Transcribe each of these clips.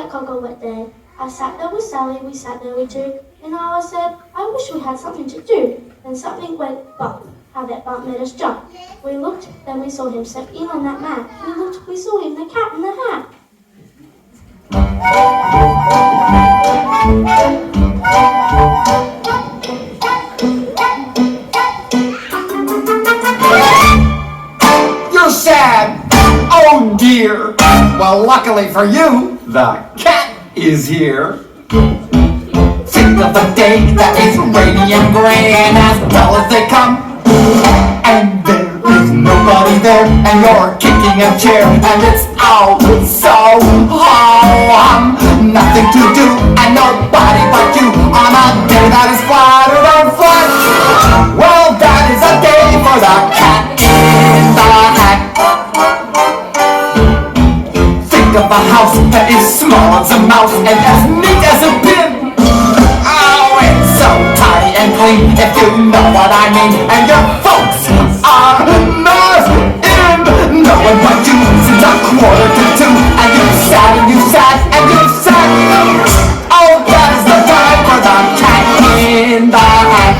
that cocoa wet day, I sat there with Sally, we sat there with Duke, and I said, I wish we had something to do. And something went bump. How that bump made us jump. We looked, then we saw him step in on that mat. We looked, we saw him, the cat in the hat. You're sad! Oh dear! Well, luckily for you, the cat is here. Think of a day that is rainy and gray, and as well as they come, and there is nobody there, and you're kicking a chair, and it's all so nothing to do, and nobody but you on a day that is flatter than flat. Well, that is a day for the cat in the hat. Think of a house that is small as a mouse and as neat as a pin. Oh, it's so tidy and clean, if you know what I mean. And your folks are not in. No one but you since a 1:45, and you sat and you sat and you sat. Oh, that is the time for the cat in the hat.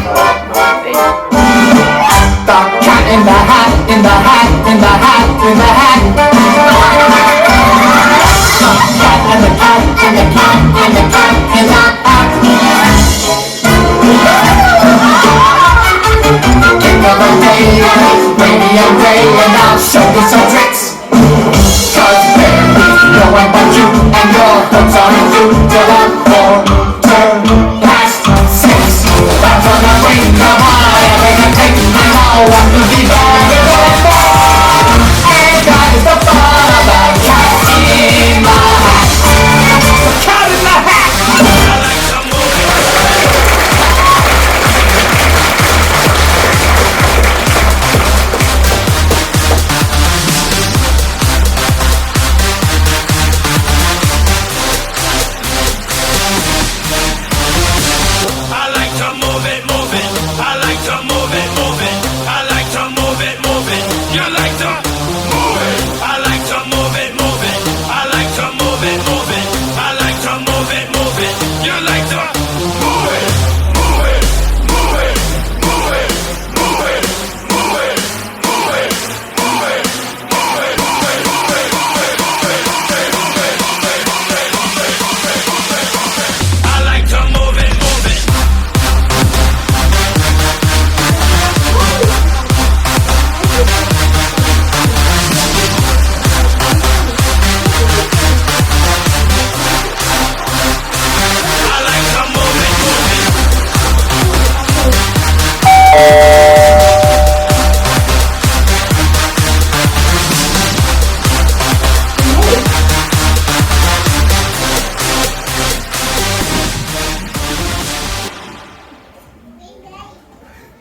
The cat in the hat, in the hat, in the hat, in the hat. The cat and the cat and the cat and the cat in the hat. Think of a day that is rainy and gray, and I'll show you some tricks. 'Cause there is no one but you, and your hooks are you till a 6:15. That's on the ring, come on, everything takes me all. What could be better than that? And that is the fun of the cat in the hat. The cat in the hat!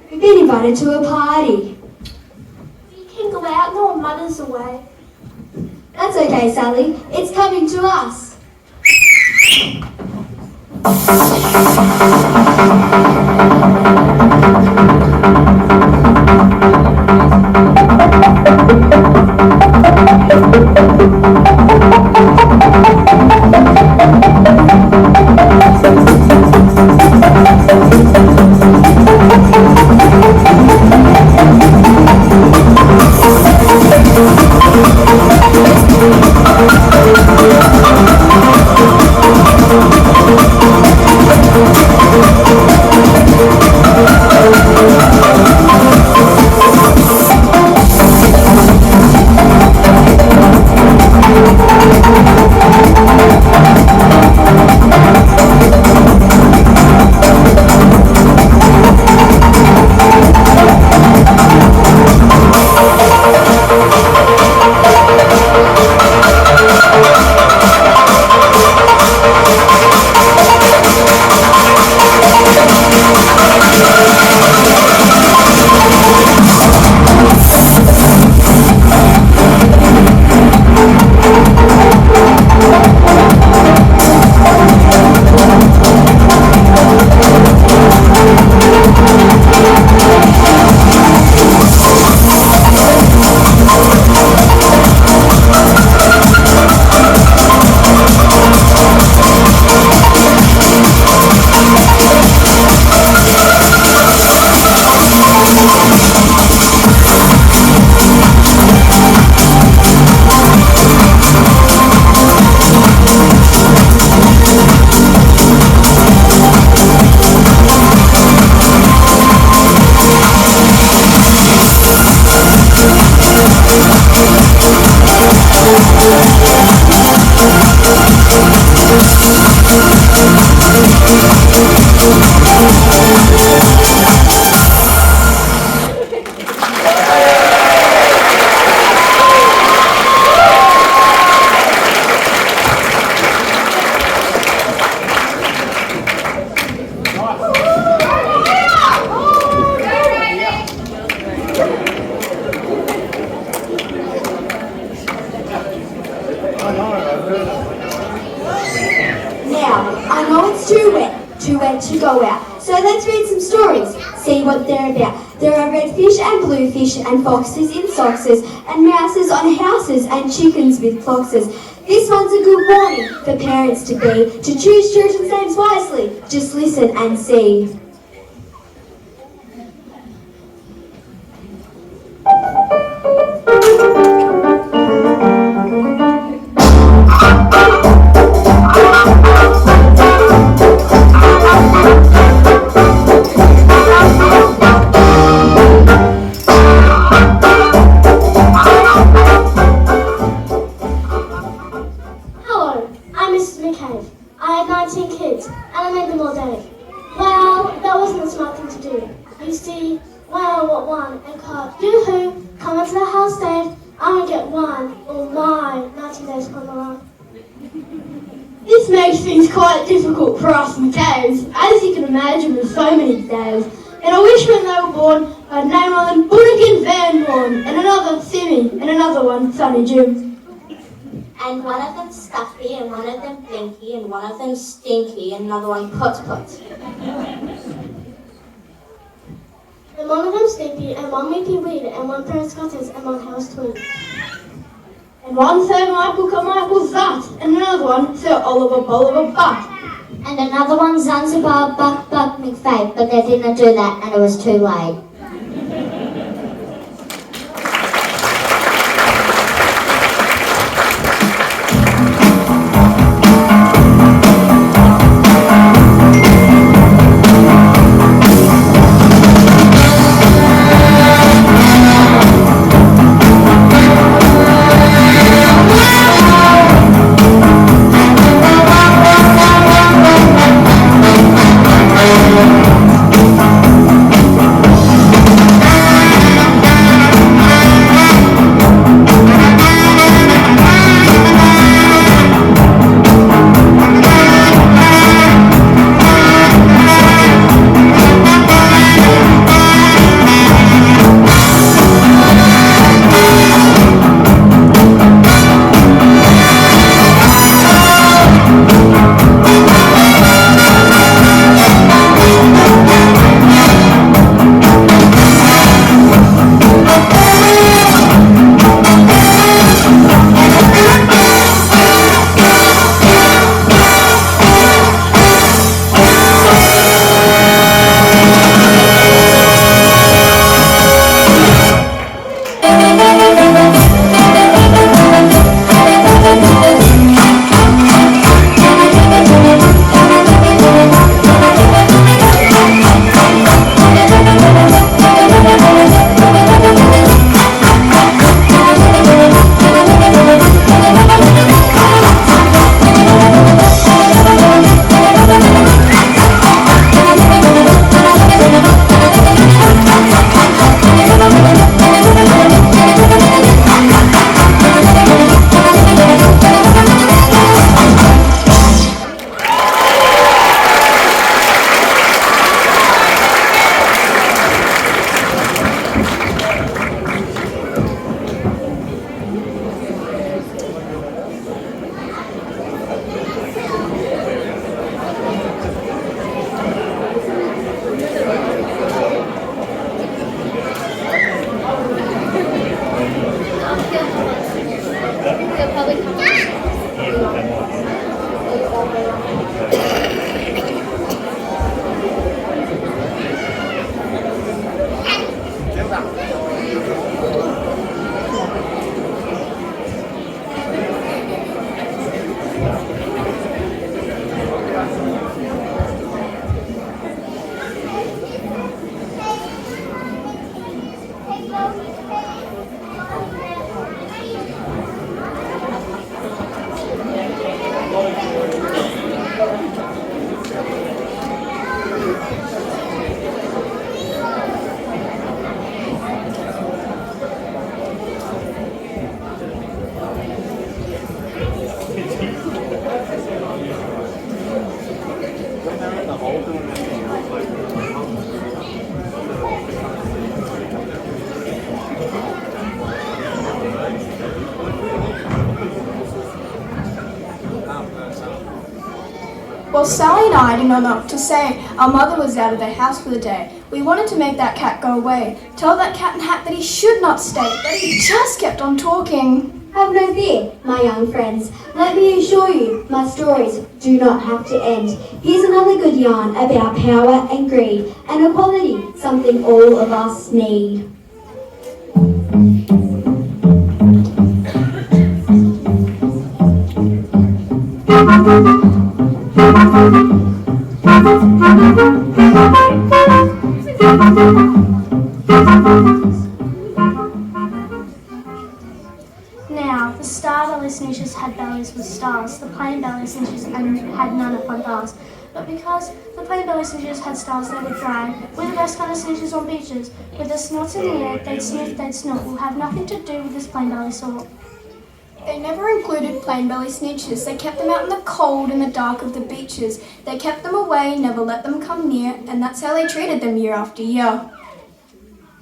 We've been invited to a party. You can go out, no one mutters away. That's okay, Sally. It's coming to us. read some stories, see what they're about. There are red fish and blue fish and foxes in soxes and mouses on houses and chickens with foxes. This one's a good warning for parents to be, to choose children's names wisely. Just listen and see. Hello, I'm Mrs. McCabe. I had 19 kids, and I made them all day. Well, that wasn't a smart thing to do. You see, well, what one, and called, yoo-hoo, come into the house, Dave. I'm gonna get one, or my 19 days gone along. This makes things quite difficult for us McCabe's, as you can imagine with so many days. And I wish when they were born, I'd name one Bunnigan Van Born, and another Simmy, and another one Sonny Jim. And one of them Stuffy, and one of them Blinky, and one of them Stinky, and another one Put Put. And one of them Stinky, and one Weepy Weed, and one Prince Scotters, and one House Twin. And one Sir Michael Carmichael Zut, and another one Sir Oliver Bolivar Butt. And another one Zanzibar Buck Buck McFabe, but they didn't do that, and it was too late. Well, Sally and I do not know what to say. Our mother was out of the house for the day. We wanted to make that cat go away, tell that cat in hat that he should not stay, but he just kept on talking. Have no fear, my young friends. Let me assure you, my stories do not have to end. Here's another good yarn about power and greed and equality, something all of us need. Now, the star belly snitches had bellies with stars. The plain belly snitches had none upon bars. But because the plain belly snitches had stars, they would dry. We're the best kind of snitches on beaches. With their snots in the air, they'd sniff, they'd snort. We'll have nothing to do with this plain belly sort. They never included plain belly snitches. They kept them out in the cold and the dark of the beaches. They kept them away, never let them come near, and that's how they treated them year after year.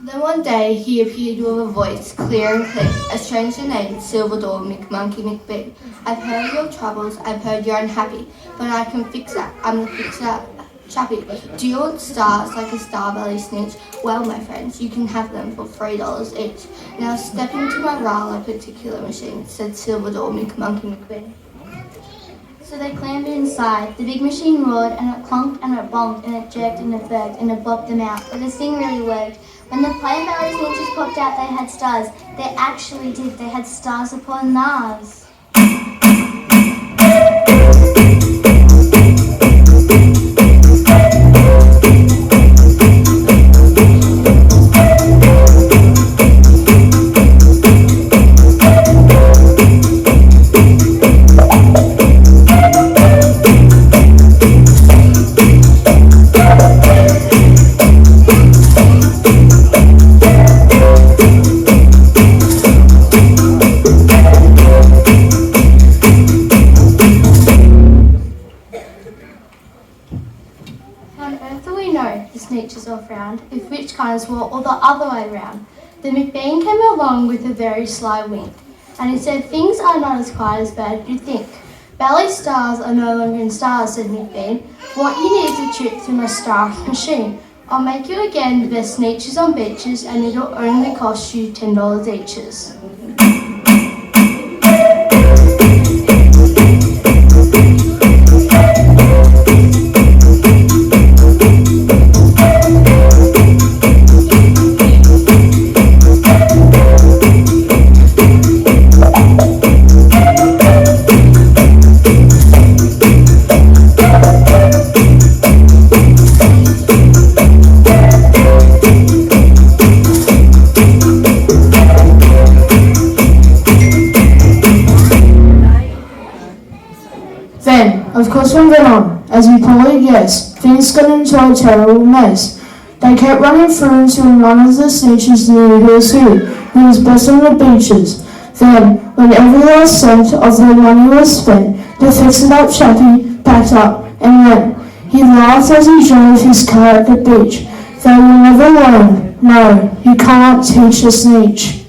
Then one day he appeared with a voice, clear and clear, a stranger named Silverdor McMonkey McBee. I've heard your troubles, I've heard you're unhappy, but I can fix that, I'm the fixer chappy. Do you want stars like a star belly snitch? Well, my friends, you can have them for $3 each. Now step into my Rala particular machine, said Silverdor McMonkey McBee. So they clambered inside. The big machine roared, and it clonked and it bonked and it jerked and it burped and it bobbed them out. But this thing really worked. When the plain belly snitches popped out, they had stars. They actually did. They had stars upon Mars. If which kinds were or the other way round. The McBean came along with a very sly wink, and he said, things are not as quite as bad as you think. Belly stars are no longer in stars, said McBean. What you need is a trip through my star machine. I'll make you again the best snitches on beaches, and it'll only cost you $10 eaches. Of course, from then on, as you probably guessed, things got into a terrible mess. They kept running through until none of the snitches knew who was best on the beaches. Then, when every last cent of their money was spent, the fix-it-up chappie packed up and went. He laughed as he drove his car at the beach. They will never learn. No, you can't teach a snitch.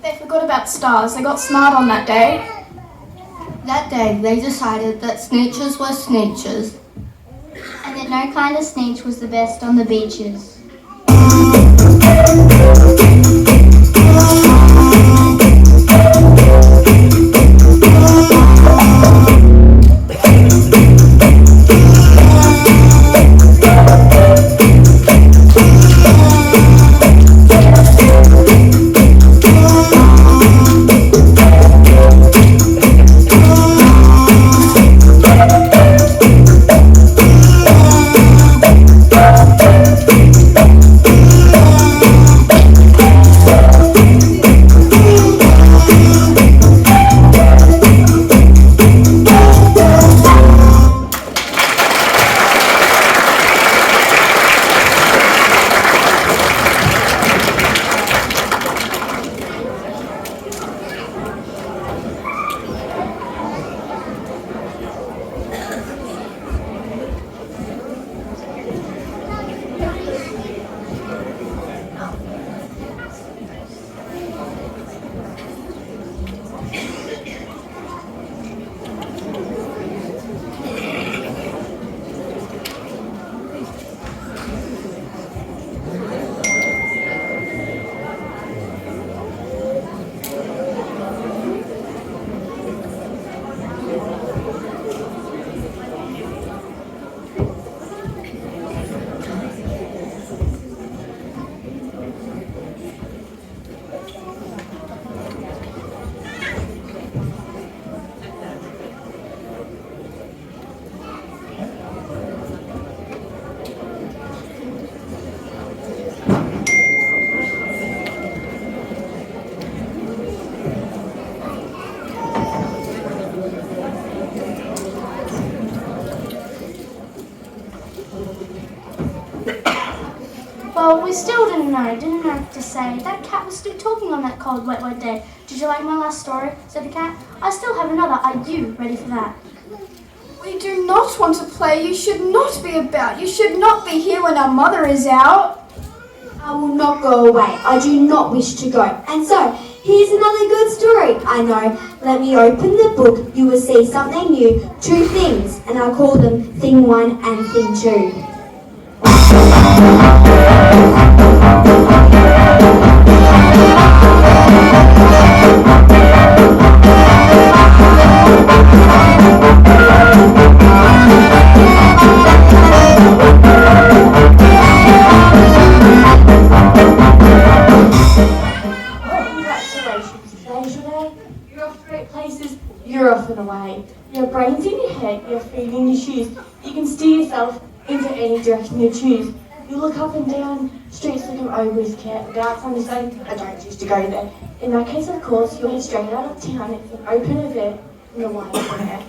They forgot about stars. They got smart on that day. That day, they decided that snitches were snitches. And that no kind of snitch was the best on the beaches. Well, we still didn't know what to say. That cat was still talking on that cold, wet day. Did you like my last story? Said the cat. I still have another. Are you ready for that? We do not want to play. You should not be about. You should not be here when our mother is out. I will not go away. I do not wish to go. And so, here's another good story. I know. Let me open the book. You will see something new. Two things. And I'll call them Thing 1 and Thing 2. Congratulations, today's your day. You're off to great places, you're off and away. Your brain's in your head, your feet in your shoes. You can steer yourself into any direction you choose. You look up and down streets looking over with care. Without something to say, I don't choose to go there. In that case, of course, you'll head straight out of town. It's an open event in the wide air.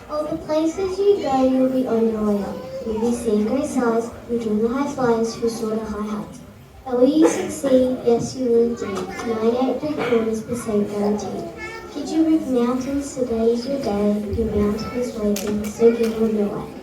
All the places you go, you'll be on your way up. You'll be seeing great sights, you'll join the high flyers who soar to high heights. But will you succeed? Yes, you will indeed. 98.25% guaranteed. Could you move mountains? Today is your day. Your mountain is waiting, so get on your way.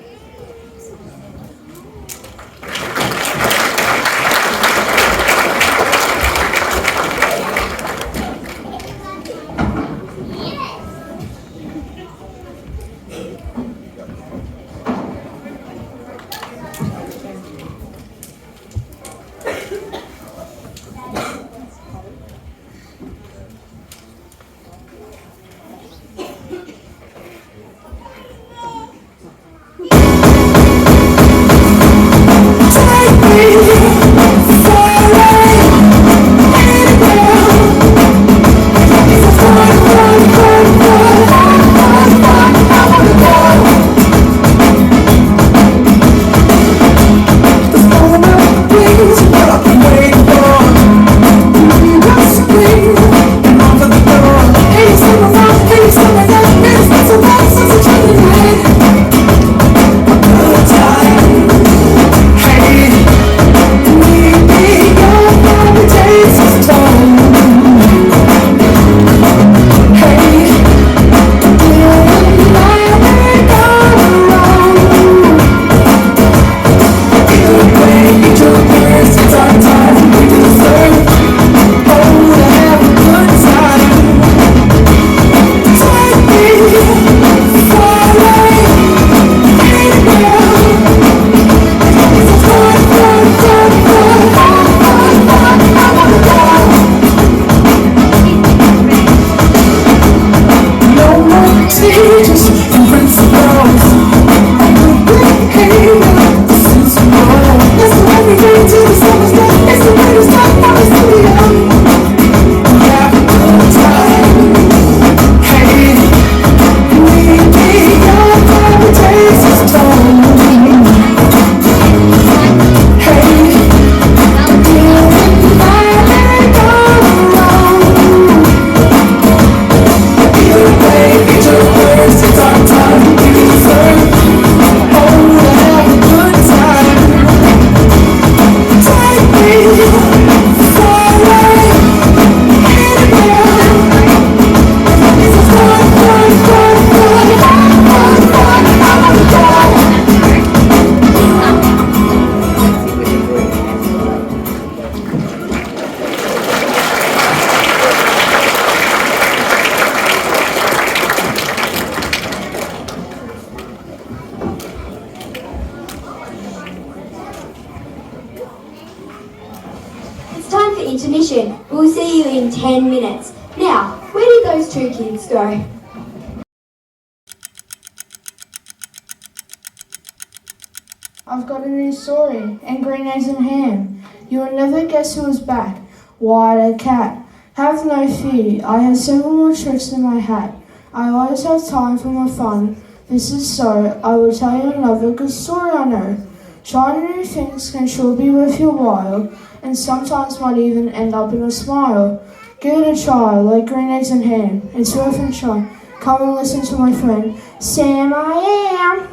It's time for intermission. We'll see you in 10 minutes. Now, where did those two kids go? I've got a new story, and green eggs and ham. You will never guess who was back. Why, a cat. Have no fear, I have several more tricks in my hat. I always have time for my fun. This is so, I will tell you another good story I know. Trying new things can sure be worth your while, and sometimes might even end up in a smile. Give it a try, like green eggs and ham. It's worth a try. Come and listen to my friend, Sam I Am.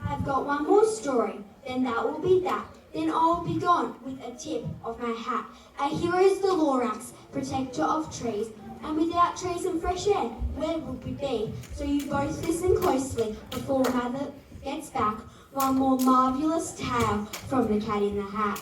I've got one more story, then that will be that. Then I'll be gone with a tip of my hat. Our hero is the Lorax, protector of trees. And without trees and fresh air, where would we be? So you both listen closely before Mother gets back. One more marvellous tale from the Cat in the Hat.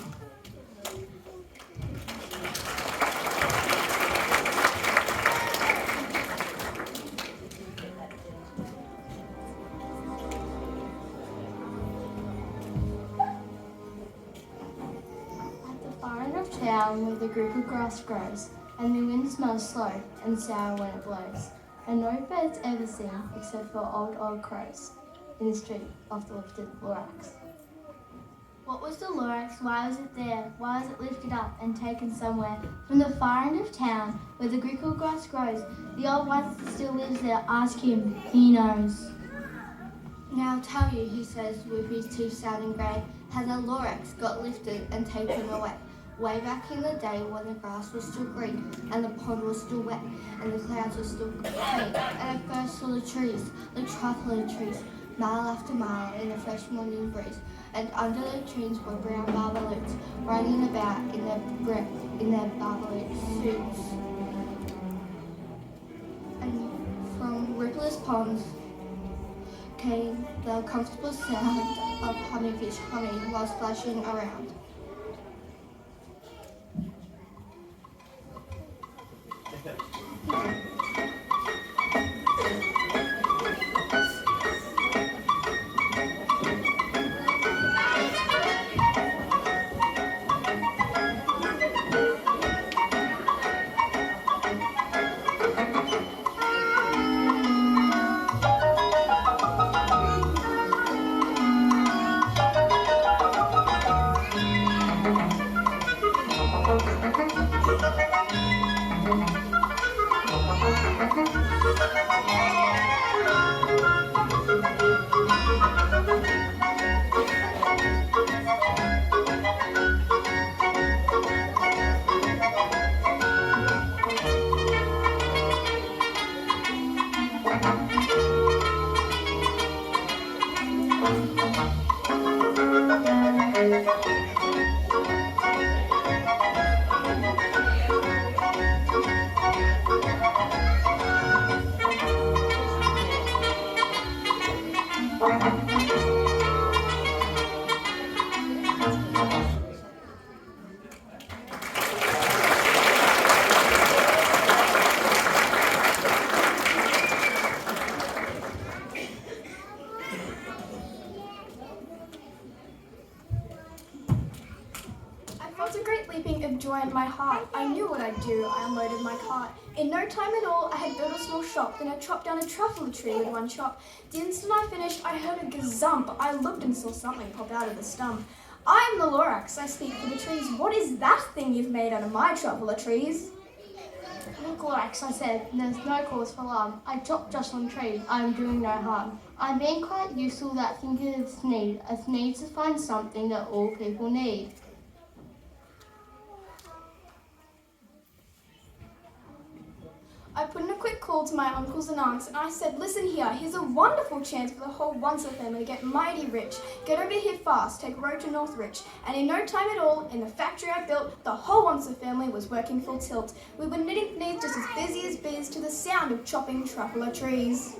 Town where the group of grass grows, and the wind smells slow and sour when it blows, and no birds ever sing except for old crows in the street of the lifted Lorax. What was the Lorax? Why was it there? Why was it lifted up and taken somewhere? From the far end of town, where the grickle grass grows, the old one still lives there. Ask him, he knows. Now I'll tell you, he says with his teeth sounding grey, how the Lorax got lifted and taken away. Way back in the day when the grass was still green and the pond was still wet and the clouds were still clean, and I first saw the trees, the truffle trees, mile after mile in the fresh morning breeze, and under the trees were brown barbaloots running about in their barbaloot suits. And from rippleless ponds came the comfortable sound of honeyfish humming while splashing around. I felt a great leaping of joy in my heart. I knew what I'd do. I unloaded my cart. In no time at all, I had built a small shop. Then I chopped down a truffle tree with one chop. The instant I finished, I heard a gazump. I looked and saw something pop out of the stump. I am the Lorax. I speak for the trees. What is that thing you've made out of my truffle trees? Look, Lorax, I said, there's no cause for alarm. I chopped just one tree. I am doing no harm. I'm being quite useful that thinkers need. A need to find something that all people need. I put in a quick call to my uncles and aunts, and I said, listen here, here's a wonderful chance for the whole Once family to get mighty rich. Get over here fast, take road to Northridge. And in no time at all, in the factory I built, the whole Once family was working full tilt. We were knitting beneath just as busy as bees to the sound of chopping truffle trees.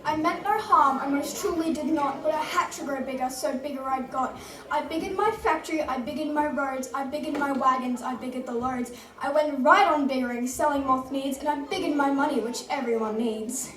I meant no harm, I most truly did not, but I had to grow bigger, so bigger I got. I biggered my factory, I biggered my roads, I biggered my wagons, I biggered the loads. I went right on biggering, selling moth needs, and I biggered my money, which everyone needs.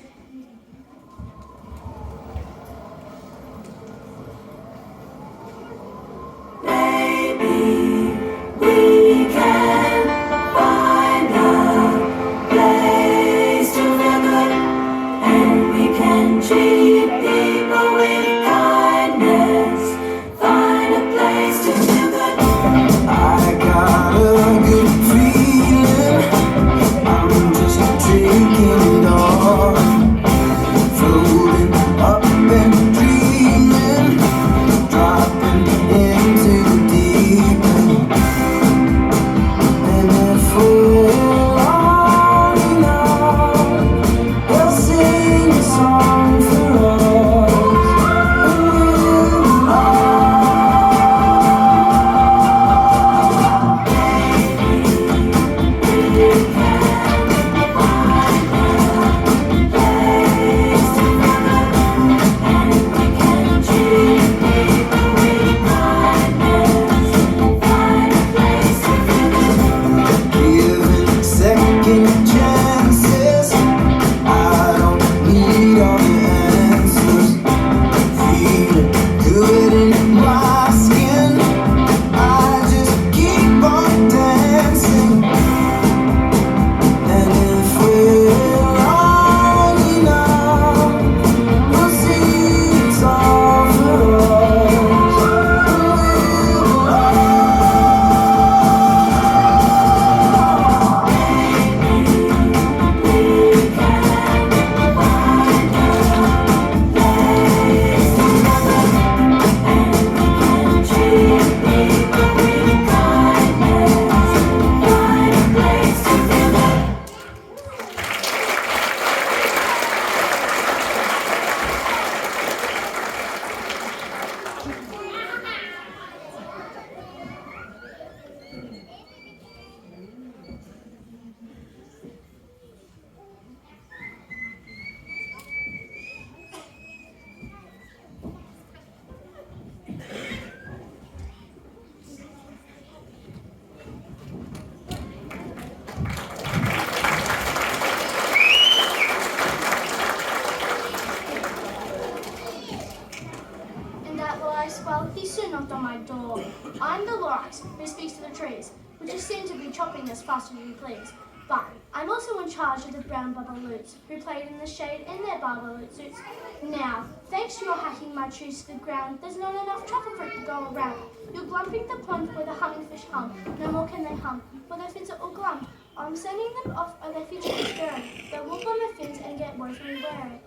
he soon knocked on my door. I'm the Lorax who speaks to the trees, which is seen to be chopping as fast as you please. But I'm also in charge of the brown Babaloots, who played in the shade in their Babaloot suits. Now, thanks to your hacking my trees to the ground, there's not enough truffle fruit to go around. You're glumping the pond where the humming fish hum. No more can they hum, for their fins are all glump. I'm sending them off or their future is buried. They'll walk on their fins and get woefully weary.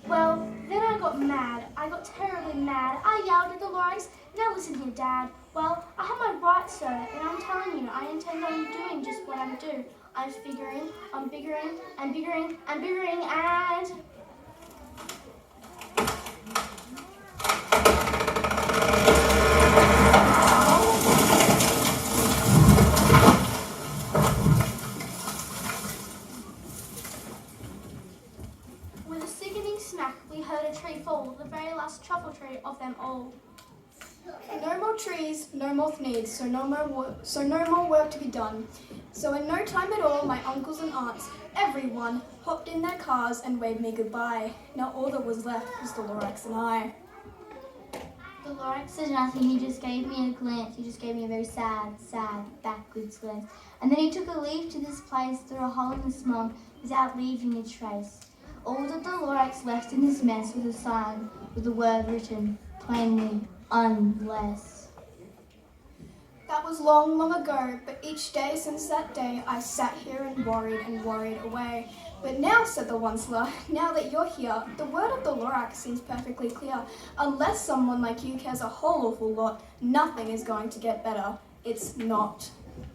Well, then I got mad. I got terribly mad. I yelled at the Lorax. Now listen here, Dad. Well, I have my rights, sir, and I'm telling you, I intend on doing just what I'm due. I'm figuring, I'm biggering, and biggering, and biggering, and... With a sickening smack, we heard a tree fall, the very last truffle tree of them all. No more trees, no more needs, so no more work to be done. So in no time at all, my uncles and aunts, everyone, hopped in their cars and waved me goodbye. Now all that was left was the Lorax and I. The Lorax said nothing, he just gave me a glance. He just gave me a very sad, backwards glance. And then he took a leaf to this place through a hole in the smog without leaving a trace. All that the Lorax left in this mess was a sign with the word written plainly, unless. That was long, long ago, but each day since that day, I sat here and worried away. But now, said the Onceler, now that you're here, the word of the Lorax seems perfectly clear. Unless someone like you cares a whole awful lot, nothing is going to get better. It's not.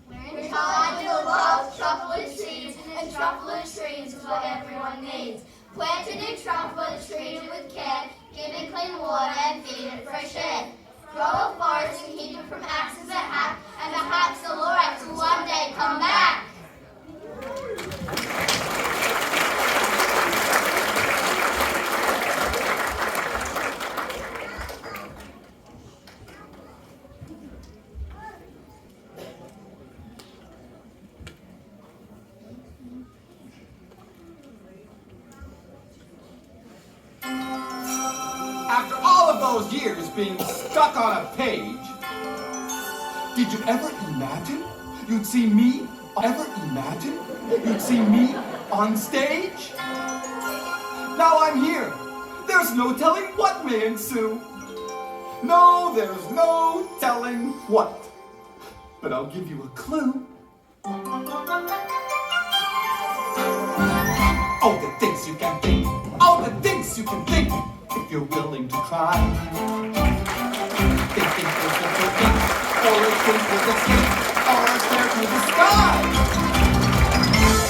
We're in charge of the world's truffle trees, and truffle trees is what everyone needs. Plant a new truffle tree with care, give it clean water and feed it fresh air. Grow a forest and keep it from axes that hack, and perhaps the Lorax will one day come back. After all of those years being stuck on a page, did you ever imagine you'd see me? Ever imagine you'd see me on stage? Now I'm here. There's no telling what may ensue. No, there's no telling what. But I'll give you a clue. Oh, the things you can think. Oh, the things you can think. If you're willing to try. Think there's a thing, or a thing with a skin, or a stare to the sky.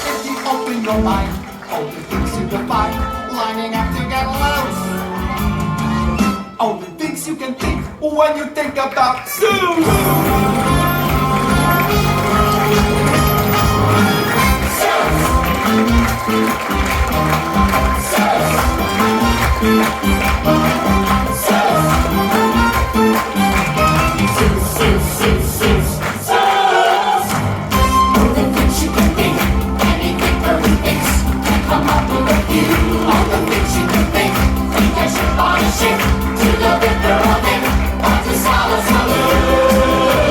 If you open your mind, all the things you can find, lining up to get loose. All the things you can think when you think about Zeus. To the river of it, or to Sala Salud.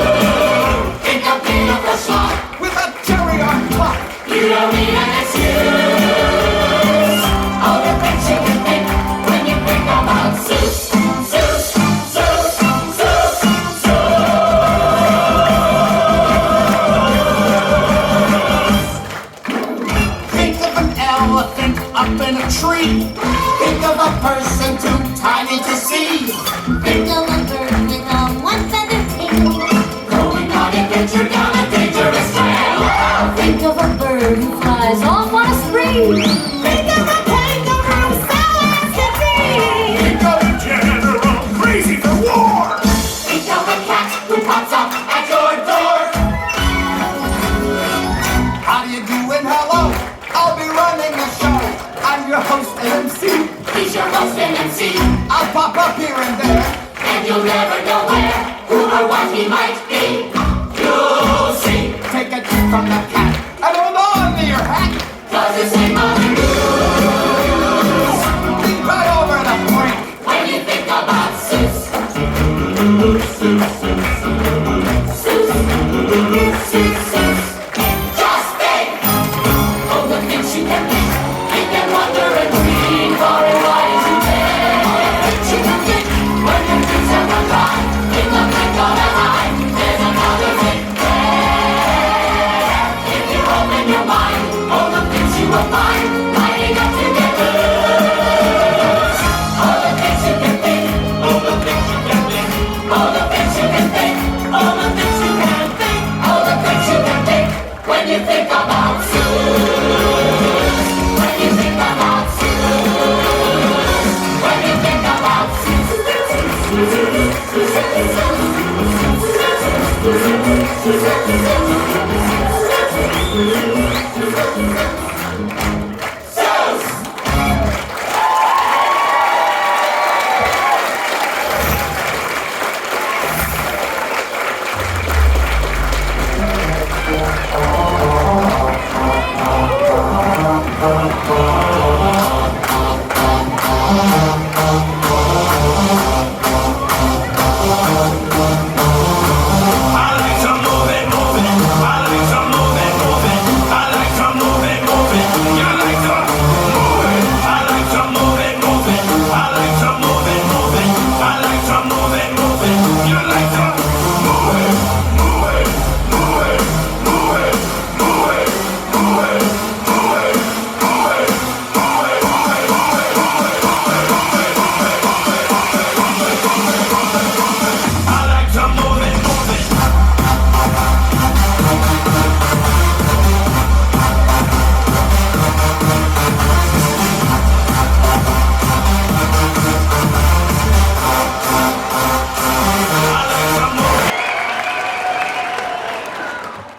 host and MC. He's your host and MC. I'll pop up here and there, And you'll never know where, who or what he might be. You'll see. take a tip from the cat, and hold on to your hat. 'Cause it's in on the news. Think right over the brink. When you think about Seuss. Seuss. Just think. All the things you can think. Think and wonder and dream. Far and wide as you can. All the things you can think. When your dreams have run dry. In the blink of an eye. There's another thing there. If you open your mind. All the things you will find. Lining up together. All the things you can think. All the things you can think. All the things you can think. All the things you can think. All the things you can think. When you think about Seuss. When you think about Seuss. When you think about Seuss.